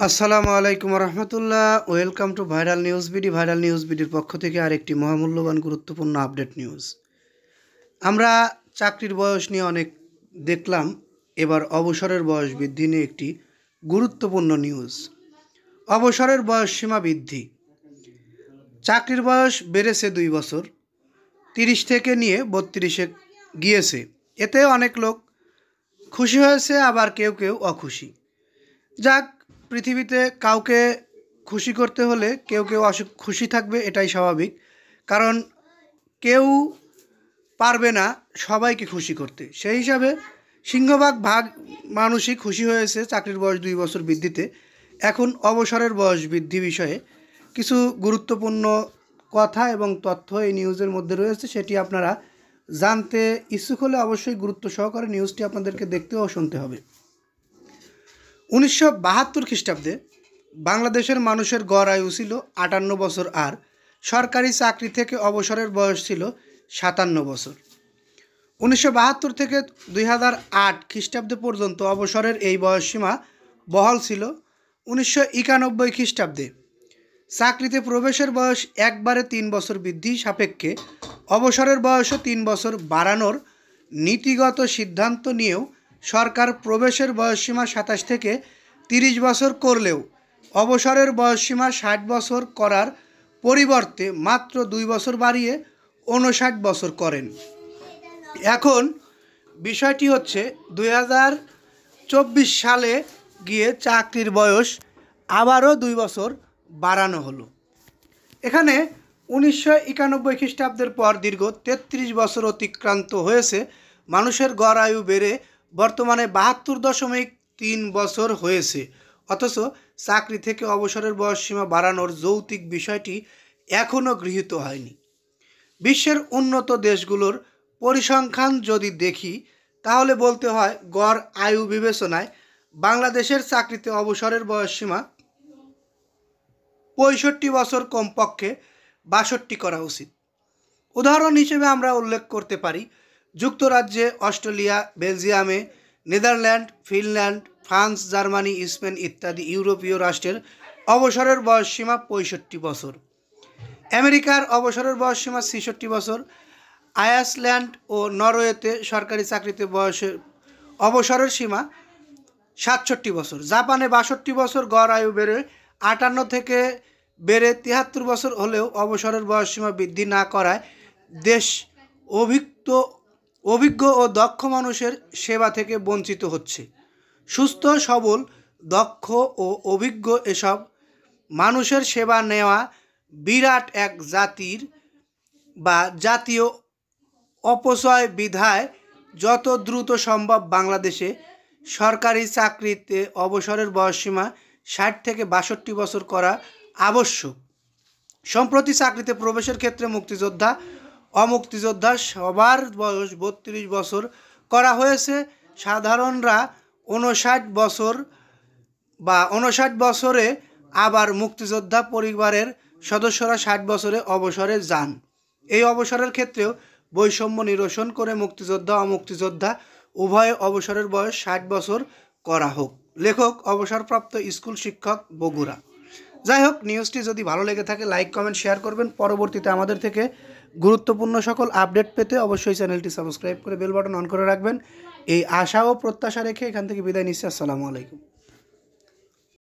আসসালামু আলাইকুম রহমতুল্লাহ। Welcome to viral news BD. Viral news বিডির পক্ষ থেকে আরেকটি মহামূল্যবান গুরুত্বপূর্ণ আপডেট নিউজ। আমরা চাকরির বয়স নিয়ে অনেক দেখলাম, এবার অবসরের বয়স বৃদ্ধি নিয়ে একটি গুরুত্বপূর্ণ নিউজ। অবসরের বয়স সীমা বৃদ্ধি। চাকরির বয়স বেড়েছে 2 বছর, 30 থেকে নিয়ে 32-এ গিয়েছে। এতে অনেক লোক খুশি হয়েছে, আবার কেউ কেউ অখুশি। যাক, পৃথিবীতে কাউকে খুশি করতে হলে কেউ কেউ খুশি থাকবে, এটাই স্বাভাবিক। কারণ কেউ পারবে না সবাইকে খুশি করতে। সেই হিসাবে সিংহভাগ মানুষই খুশি হয়েছে চাকরির বয়স 2 বছর বৃদ্ধিতে। এখন অবসরের বয়স বৃদ্ধি বিষয়ে কিছু গুরুত্বপূর্ণ কথা এবং তথ্য এই নিউজের মধ্যে রয়েছে, সেটি আপনারা জানতে ইচ্ছুক হলে অবশ্যই গুরুত্ব সহকারে নিউজটি আপনাদেরকে দেখতে ও শুনতে হবে। 1972 খ্রিস্টাব্দে বাংলাদেশের মানুষের গড় আয়ু ছিল 58 বছর, আর সরকারি চাকরি থেকে অবসরের বয়স ছিল 57 বছর। 1972 থেকে 2008 খ্রিস্টাব্দে পর্যন্ত অবসরের এই বয়সসীমা বহাল ছিল। 1991 খ্রিস্টাব্দে চাকরিতে প্রবেশের বয়স একবারে 3 বছর বৃদ্ধি সাপেক্ষে অবসরের বয়সও 3 বছর বাড়ানোর নীতিগত সিদ্ধান্ত নিয়েও সরকার প্রবেশের বয়সসীমা 27 থেকে 30 বছর করলেও অবসরের বয়সসীমা 60 বছর করার পরিবর্তে মাত্র 2 বছর বাড়িয়ে 59 বছর করেন। এখন বিষয়টি হচ্ছে 2024 সালে গিয়ে চাকরির বয়স আবারও 2 বছর বাড়ানো হলো। এখানে 1991 খ্রিস্টাব্দের পর দীর্ঘ 33 বছর অতিক্রান্ত হয়েছে। মানুষের গড় আয়ু বেড়ে বর্তমানে 72.3 বছর হয়েছে, অথচ চাকরি থেকে অবসরের বয়সসীমা বাড়ানোর যৌক্তিক বিষয়টি এখনও গৃহীত হয়নি। বিশ্বের উন্নত দেশগুলোর পরিসংখ্যান যদি দেখি, তাহলে বলতে হয় গড় আয়ু বিবেচনায় বাংলাদেশের চাকরিতে অবসরের বয়সসীমা 65 বছর, কমপক্ষে 62 করা উচিত। উদাহরণ হিসেবে আমরা উল্লেখ করতে পারি যুক্তরাজ্যে, অস্ট্রেলিয়া, বেলজিয়ামে, Netherland, Finland, France, Germany, Spain ইত্যাদি ইউরোপীয় রাষ্ট্রের অবসরের বয়সসীমা 65 বছর। আমেরিকার অবসরের বয়সসীমা 66 বছর। আইসল্যান্ড ও নরওয়েতে সরকারি চাকরিতে অবসরের সীমা 67 বছর। জাপানে 62 বছর গড় আয়ু বেড়ে 58 থেকে 73 বছর হলেও অবসরের বয়সসীমা বৃদ্ধি না করায় দেশ অভিজ্ঞ ও দক্ষ মানুষের সেবা থেকে বঞ্চিত হচ্ছে। সুস্থ, সবল, দক্ষ ও অভিজ্ঞ এসব মানুষের সেবা নেওয়া বিরাট এক জাতীয় অপচয় বিধায় যত দ্রুত সম্ভব বাংলাদেশে সরকারি চাকরিতে অবসরের বয়সসীমা 60 থেকে 62 বছর করা আবশ্যক। সম্প্রতি চাকরিতে প্রবেশের ক্ষেত্রে মুক্তিযোদ্ধা, অমুক্তিযোদ্ধা সবার বয়স 32 বছর করা হয়েছে। সাধারণরা 59 বছর বা 59 বছরে, আবার মুক্তিযোদ্ধা পরিবারের সদস্যরা 60 বছরে অবসরে যান। এই অবসরের ক্ষেত্রেও বৈষম্য নিরসন করে মুক্তিযোদ্ধা, অমুক্তিযোদ্ধা উভয়ে অবসরের বয়স 60 বছর করা হোক। লেখক অবসরপ্রাপ্ত স্কুল শিক্ষক, বগুড়া। যাই হোক, নিউজটি যদি ভালো লেগে থাকে লাইক, কমেন্ট, শেয়ার করবেন। পরবর্তীতে আমাদের থেকে গুরুত্বপূর্ণ সকল আপডেট পেতে অবশ্যই চ্যানেলটি সাবস্ক্রাইব করে বেল বাটন অন করে রাখবেন। এই আশা ও প্রত্যাশা রেখে এখান থেকে বিদায় নিচ্ছি। আসসালামু আলাইকুম।